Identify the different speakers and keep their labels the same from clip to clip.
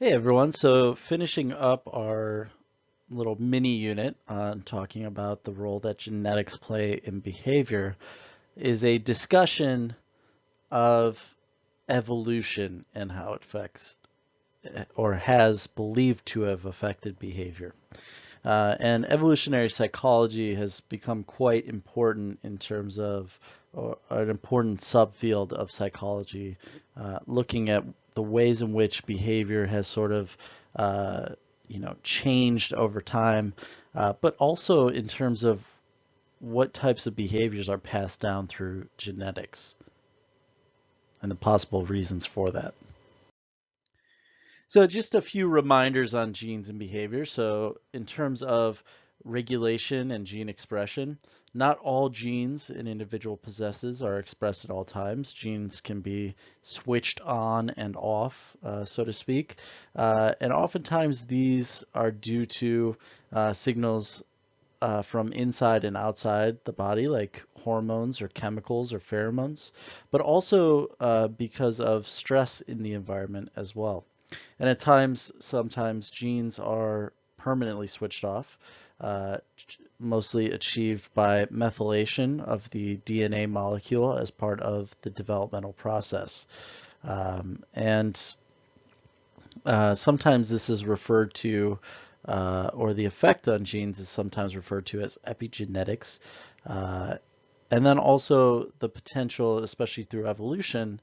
Speaker 1: Hey everyone, so finishing up our little mini unit on talking about the role that genetics play in behavior is a discussion of evolution and how it affects or has believed to have affected behavior. And evolutionary psychology has become quite important in terms of or an important subfield of psychology, looking at the ways in which behavior has sort of changed over time, but also in terms of what types of behaviors are passed down through genetics and the possible reasons for that. So just a few reminders on genes and behavior. So in terms of regulation and gene expression, not all genes an individual possesses are expressed at all times. Genes can be switched on and off, so to speak. And oftentimes these are due to signals from inside and outside the body, like hormones or chemicals or pheromones, but also because of stress in the environment as well. And at times, sometimes genes are permanently switched off, mostly achieved by methylation of the DNA molecule as part of the developmental process. And Sometimes this is referred to, or the effect on genes is sometimes referred to as epigenetics. Uh, and then also the potential, especially through evolution,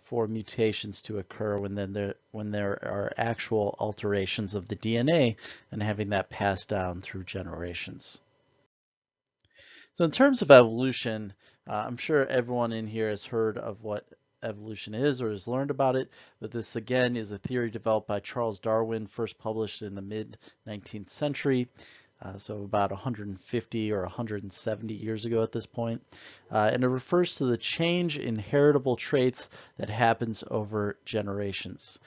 Speaker 1: for mutations to occur when there are actual alterations of the DNA and having that passed down through generations. So in terms of evolution, I'm sure everyone in here has heard of what evolution is or has learned about it, but this again is a theory developed by Charles Darwin, first published in the mid 19th century. So about 150 or 170 years ago at this point. And it refers to the change in heritable traits that happens over generations.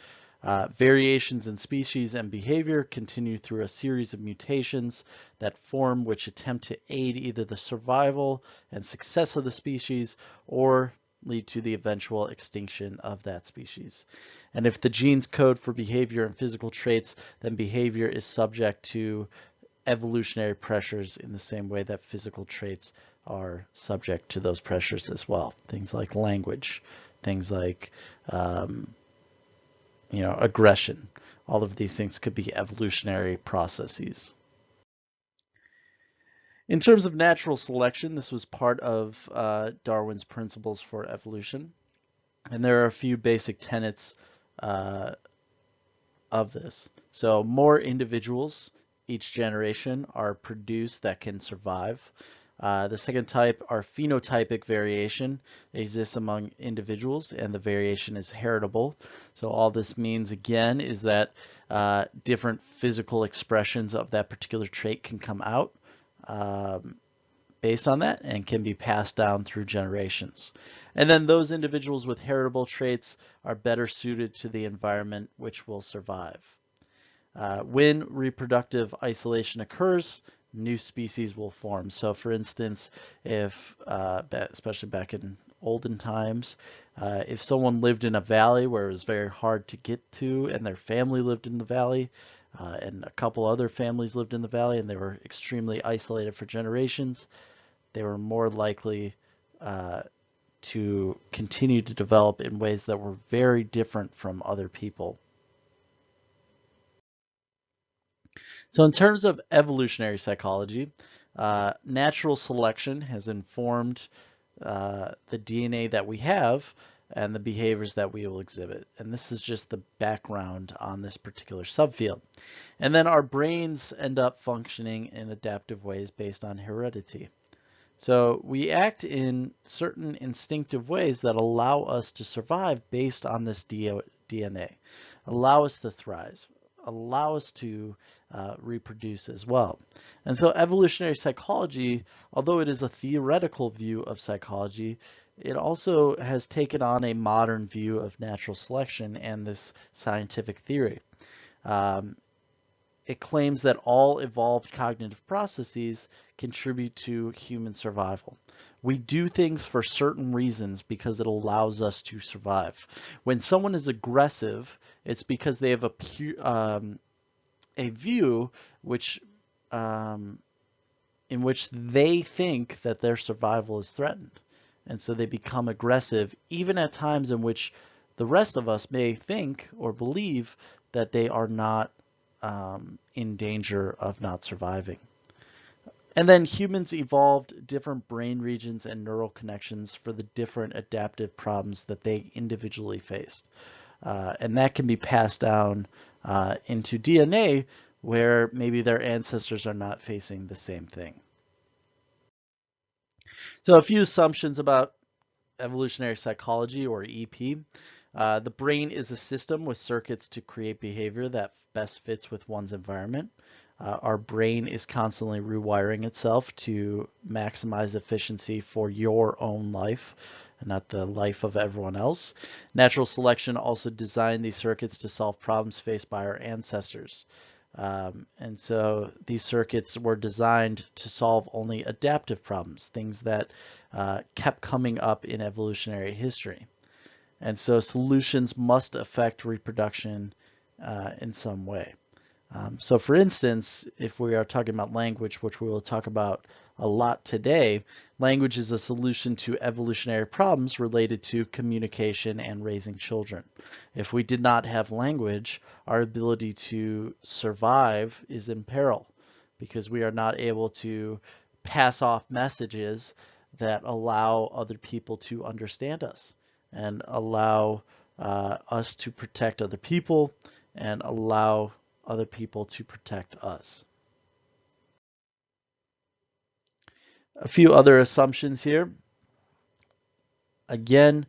Speaker 1: Variations in species and behavior continue through a series of mutations that form which attempt to aid either the survival and success of the species or lead to the eventual extinction of that species. And if the genes code for behavior and physical traits, then behavior is subject to evolutionary pressures in the same way that physical traits are subject to those pressures as well. Things like language, things like aggression. All of these things could be evolutionary processes. In terms of natural selection, this was part of Darwin's principles for evolution. And there are a few basic tenets uh, of this. So more individuals each generation are produced that can survive. The second type are phenotypic variation. It exists among individuals and the variation is heritable. So all this means again is that different physical expressions of that particular trait can come out based on that and can be passed down through generations. And then those individuals with heritable traits are better suited to the environment which will survive. When reproductive isolation occurs, new species will form. So for instance, if, especially back in olden times, if someone lived in a valley where it was very hard to get to and their family lived in the valley, and a couple other families lived in the valley and they were extremely isolated for generations, they were more likely to continue to develop in ways that were very different from other people. So in terms of evolutionary psychology, natural selection has informed the DNA that we have and the behaviors that we will exhibit. And this is just the background on this particular subfield. And then our brains end up functioning in adaptive ways based on heredity. So we act in certain instinctive ways that allow us to survive based on this DNA, allow us to thrive, allow us to reproduce as well. And so evolutionary psychology, although it is a theoretical view of psychology, it also has taken on a modern view of natural selection and this scientific theory. Um, it claims that all evolved cognitive processes contribute to human survival. We do things for certain reasons because it allows us to survive. When someone is aggressive, it's because they have a view which in which they think that their survival is threatened. And so they become aggressive, even at times in which the rest of us may think or believe that they are not in danger of not surviving. And then humans evolved different brain regions and neural connections for the different adaptive problems that they individually faced. And that can be passed down into DNA where maybe their ancestors are not facing the same thing. So a few assumptions about evolutionary psychology, or EP. The brain is a system with circuits to create behavior that best fits with one's environment. Our brain is constantly rewiring itself to maximize efficiency for your own life, and not the life of everyone else. Natural selection also designed these circuits to solve problems faced by our ancestors. And so these circuits were designed to solve only adaptive problems, things that kept coming up in evolutionary history. And so solutions must affect reproduction in some way. So for instance, if we are talking about language, which we will talk about a lot today, language is a solution to evolutionary problems related to communication and raising children. If we did not have language, our ability to survive is in peril because we are not able to pass off messages that allow other people to understand us and allow us to protect other people and allow other people to protect us. A few other assumptions here. Again,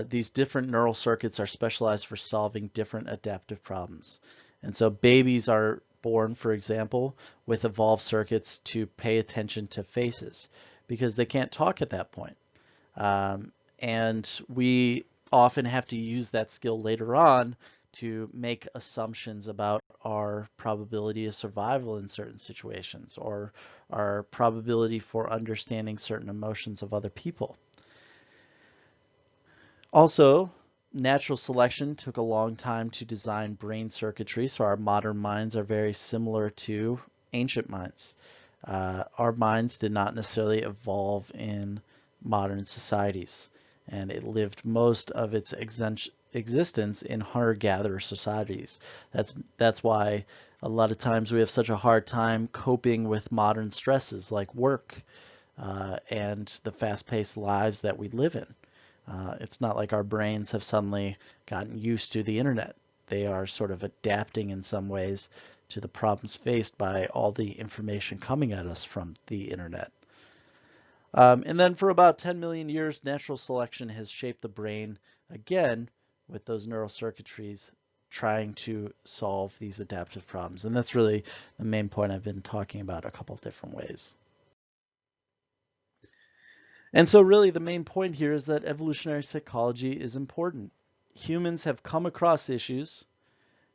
Speaker 1: these different neural circuits are specialized for solving different adaptive problems. And so babies are born, for example, with evolved circuits to pay attention to faces because they can't talk at that point. And we often have to use that skill later on to make assumptions about our probability of survival in certain situations or our probability for understanding certain emotions of other people. Also, natural selection took a long time to design brain circuitry, so our modern minds are very similar to ancient minds. Our minds did not necessarily evolve in modern societies, and it lived most of its existence in hunter-gatherer societies. That's why a lot of times we have such a hard time coping with modern stresses like work and the fast-paced lives that we live in. It's not like our brains have suddenly gotten used to the internet. They are sort of adapting in some ways to the problems faced by all the information coming at us from the internet. And then for about 10 million years, natural selection has shaped the brain again with those neural circuitries trying to solve these adaptive problems. And that's really the main point I've been talking about a couple of different ways. And so really the main point here is that evolutionary psychology is important. Humans have come across issues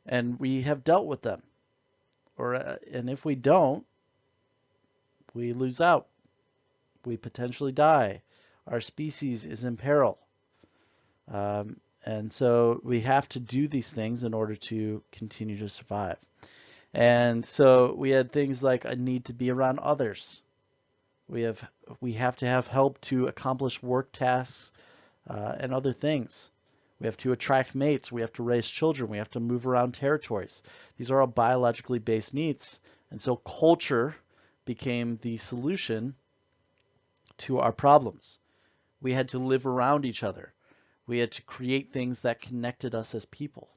Speaker 1: and we have dealt with them. And if we don't, we lose out. We potentially die. Our species is in peril. And so we have to do these things in order to continue to survive. And so we had things like a need to be around others. We have to have help to accomplish work tasks and other things. We have to attract mates. We have to raise children. We have to move around territories. These are all biologically based needs. And so culture became the solution to our problems. We had to live around each other. We had to create things that connected us as people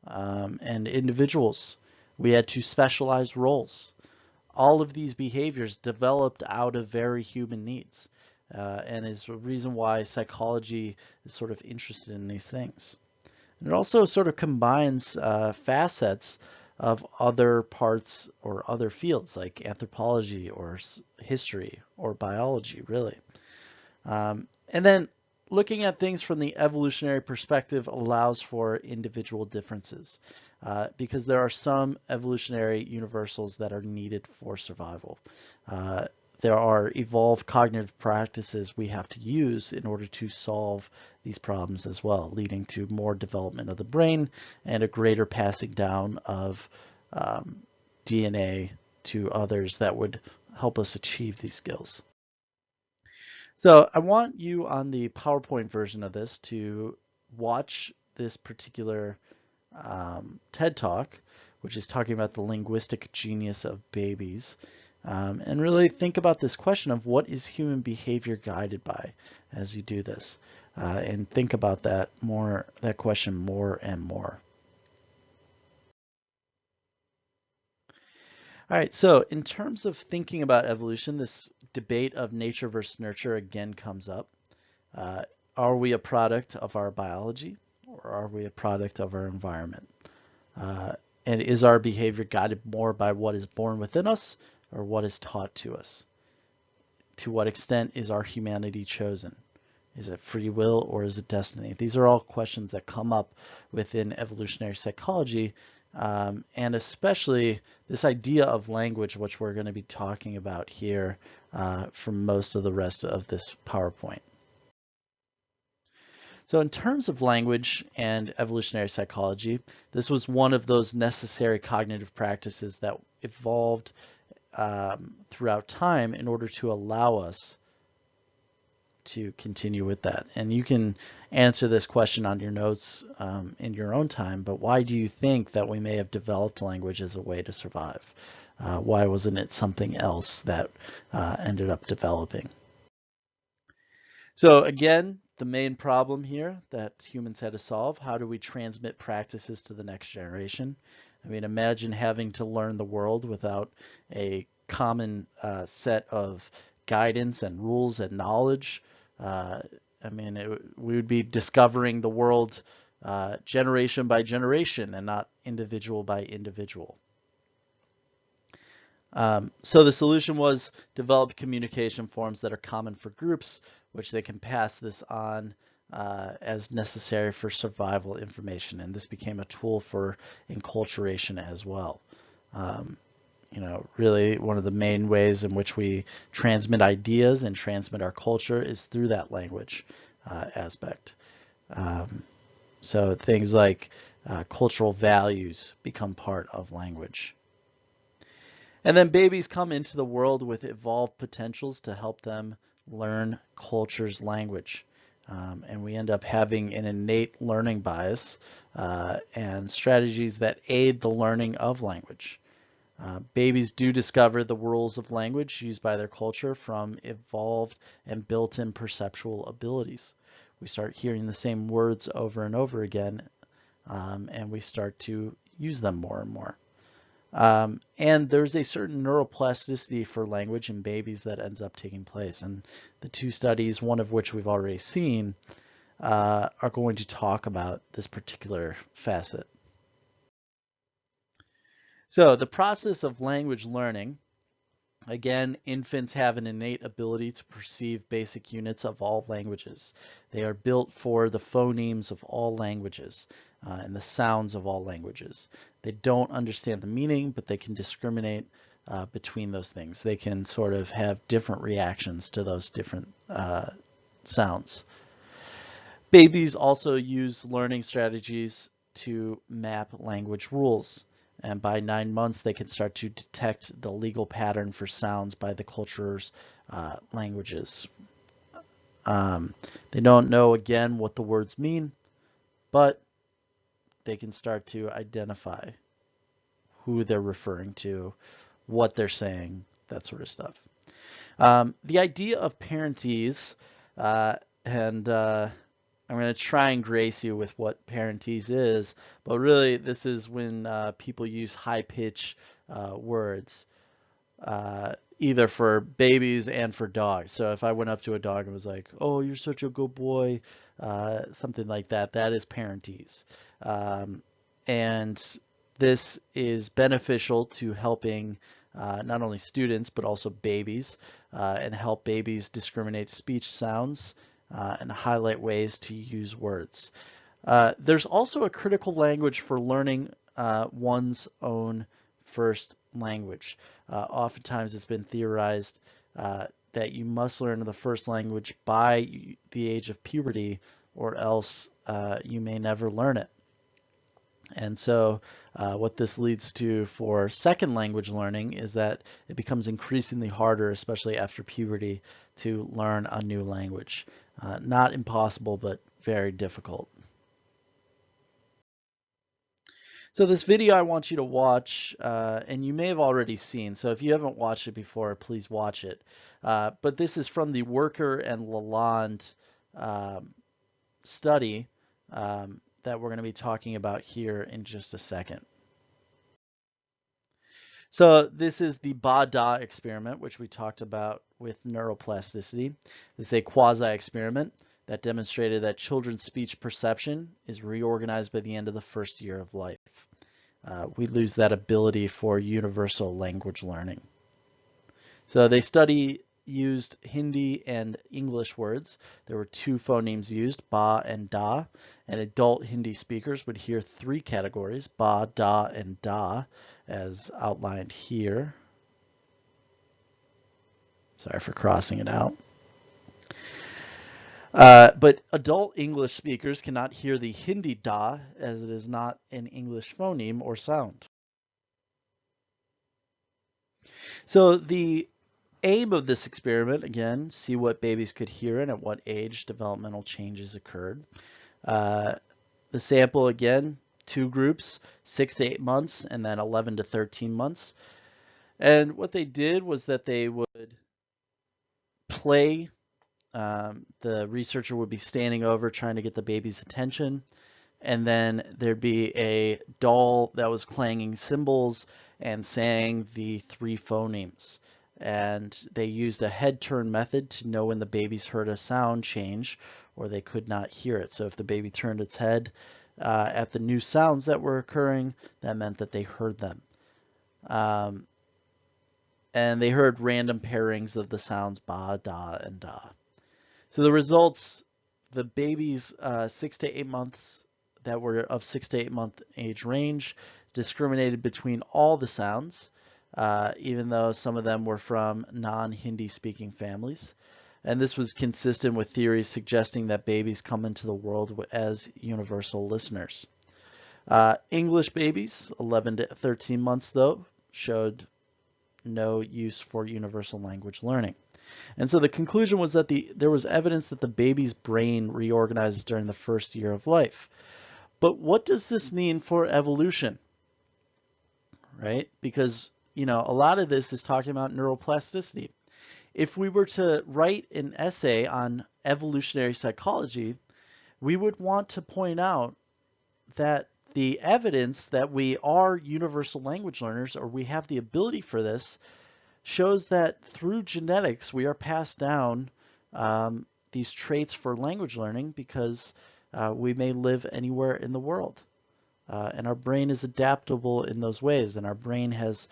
Speaker 1: and individuals. We had to specialize roles. All of these behaviors developed out of very human needs and is a reason why psychology is sort of interested in these things. And it also sort of combines facets of other parts or other fields like anthropology or history or biology, really. And then looking at things from the evolutionary perspective allows for individual differences because there are some evolutionary universals that are needed for survival. There are evolved cognitive practices we have to use in order to solve these problems as well, leading to more development of the brain and a greater passing down of DNA to others that would help us achieve these skills. So I want you on the PowerPoint version of this to watch this particular TED Talk, which is talking about the linguistic genius of babies, and really think about this question of what is human behavior guided by as you do this, and think about that question more and more. All right, so in terms of thinking about evolution, this debate of nature versus nurture again comes up. Are we a product of our biology, or are we a product of our environment? And is our behavior guided more by what is born within us or what is taught to us? To what extent is our humanity chosen? Is it free will or is it destiny? These are all questions that come up within evolutionary psychology, and especially this idea of language, which we're going to be talking about here for most of the rest of this PowerPoint. So in terms of language and evolutionary psychology, this was one of those necessary cognitive practices that evolved throughout time in order to allow us to continue with that. And you can answer this question on your notes in your own time, but why do you think that we may have developed language as a way to survive? Why wasn't it something else that ended up developing? So again, the main problem here that humans had to solve, how do we transmit practices to the next generation? I mean, imagine having to learn the world without a common set of guidance and rules and knowledge. I mean, we would be discovering the world generation by generation and not individual by individual. So the solution was develop communication forms that are common for groups, which they can pass this on as necessary for survival information. And this became a tool for enculturation as well. You know, really one of the main ways in which we transmit ideas and transmit our culture is through that language aspect. So things like cultural values become part of language. And then babies come into the world with evolved potentials to help them learn culture's language. And we end up having an innate learning bias and strategies that aid the learning of language. Babies do discover the rules of language used by their culture from evolved and built-in perceptual abilities. We start hearing the same words over and over again, and we start to use them more and more. And there's a certain neuroplasticity for language in babies that ends up taking place. And the two studies, one of which we've already seen, are going to talk about this particular facet. So the process of language learning, again, infants have an innate ability to perceive basic units of all languages. They are built for the phonemes of all languages and the sounds of all languages. They don't understand the meaning, but they can discriminate between those things. They can sort of have different reactions to those different sounds. Babies also use learning strategies to map language rules. And by 9 months, they can start to detect the legal pattern for sounds by the culture's languages. They don't know, again, what the words mean, but they can start to identify who they're referring to, what they're saying, that sort of stuff. The idea of parentese, and I'm going to try and grace you with what parentese is, but really this is when people use high-pitch words, either for babies and for dogs. So if I went up to a dog and was like, "Oh, you're such a good boy," something like that, that is parentese. And this is beneficial to helping not only students but also babies and help babies discriminate speech sounds and highlight ways to use words. There's also a critical language for learning one's own first language. Oftentimes it's been theorized that you must learn the first language by the age of puberty, or else you may never learn it. And so what this leads to for second language learning is that it becomes increasingly harder, especially after puberty, to learn a new language. Not impossible, but very difficult. So this video I want you to watch, and you may have already seen, so if you haven't watched it before, please watch it. But this is from the Werker and Lalonde study that we're going to be talking about here in just a second. So this is the Ba-Da experiment, which we talked about with neuroplasticity. This is a quasi-experiment that demonstrated that children's speech perception is reorganized by the end of the first year of life. We lose that ability for universal language learning. So they used Hindi and English words. There were two phonemes used, ba and da, and adult Hindi speakers would hear three categories, ba, da, and da, as outlined here. Sorry for crossing it out. But adult English speakers cannot hear the Hindi da, as it is not an English phoneme or sound. So the aim of this experiment, again, see what babies could hear and at what age developmental changes occurred. The sample, again, two groups, 6 to 8 months and then 11 to 13 months. And what they did was that they would play. The researcher would be standing over trying to get the baby's attention. And then there'd be a doll that was clanging cymbals and saying the three phonemes. And they used a head turn method to know when the babies heard a sound change or they could not hear it. So if the baby turned its head at the new sounds that were occurring, that meant that they heard them. And they heard random pairings of the sounds ba, da, and da. So the results, the babies 6 to 8 months that were of 6 to 8 month age range discriminated between all the sounds, even though some of them were from non-Hindi speaking families. And this was consistent with theories suggesting that babies come into the world as universal listeners. English babies, 11 to 13 months though, showed no use for universal language learning. And so the conclusion was that there was evidence that the baby's brain reorganizes during the first year of life. But what does this mean for evolution? Right? Because, a lot of this is talking about neuroplasticity. If we were to write an essay on evolutionary psychology, we would want to point out that the evidence that we are universal language learners, or we have the ability for this, shows that through genetics we are passed down these traits for language learning because we may live anywhere in the world. And our brain is adaptable in those ways, and our brain has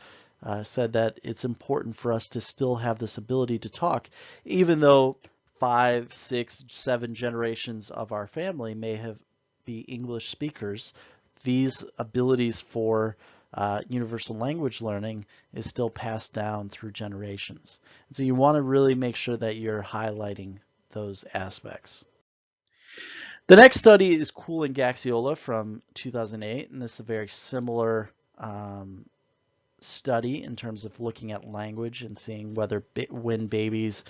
Speaker 1: said that it's important for us to still have this ability to talk, even though 5, 6, 7 generations of our family may be English speakers. These abilities for universal language learning is still passed down through generations. And so you want to really make sure that you're highlighting those aspects. The next study is Kuhl and Gaxiola from 2008, and this is a very similar study in terms of looking at language and seeing whether when babies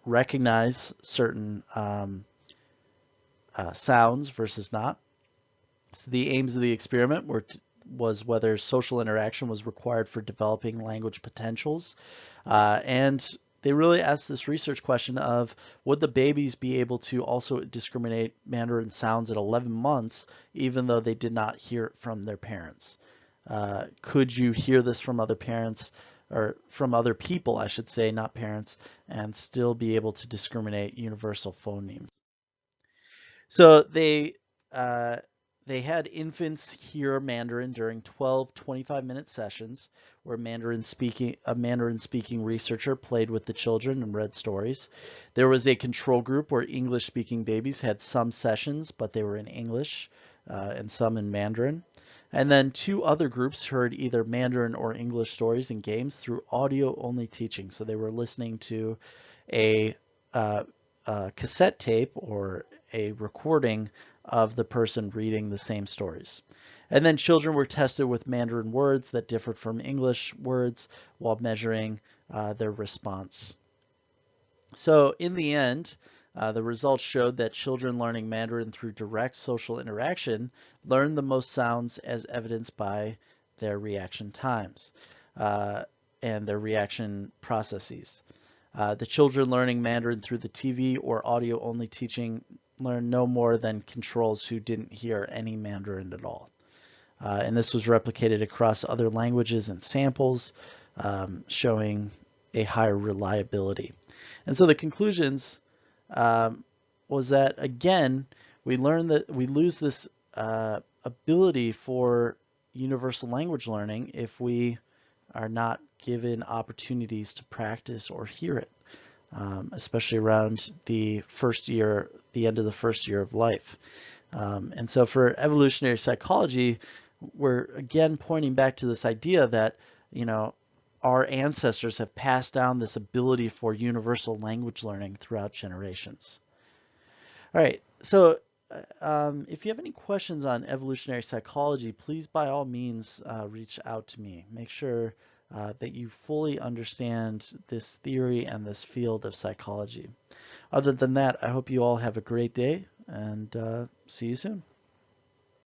Speaker 1: recognize certain sounds versus not. So the aims of the experiment was whether social interaction was required for developing language potentials. And they really asked this research question of, would the babies be able to also discriminate Mandarin sounds at 11 months, even though they did not hear it from their parents? Could you hear this from other parents, or from other people, I should say, not parents, and still be able to discriminate universal phonemes? So they They had infants hear Mandarin during 12 25-minute sessions where a Mandarin speaking researcher played with the children and read stories. There was a control group where English speaking babies had some sessions, but they were in English and some in Mandarin. And then two other groups heard either Mandarin or English stories and games through audio only teaching. So they were listening to a, a cassette tape or a recording of the person reading the same stories. And then children were tested with Mandarin words that differed from English words while measuring their response. So in the end, the results showed that children learning Mandarin through direct social interaction learned the most sounds as evidenced by their reaction times and their reaction processes. The children learning Mandarin through the TV or audio only teaching learned no more than controls who didn't hear any Mandarin at all. And this was replicated across other languages and samples, showing a higher reliability. And so the conclusions was that, again, we learn that we lose this ability for universal language learning if we are not given opportunities to practice or hear it, especially around the end of the first year of life. And so for evolutionary psychology, we're again pointing back to this idea that, our ancestors have passed down this ability for universal language learning throughout generations. All right, so if you have any questions on evolutionary psychology, please by all means reach out to me. Make sure that you fully understand this theory and this field of psychology. Other than that, I hope you all have a great day and see you soon.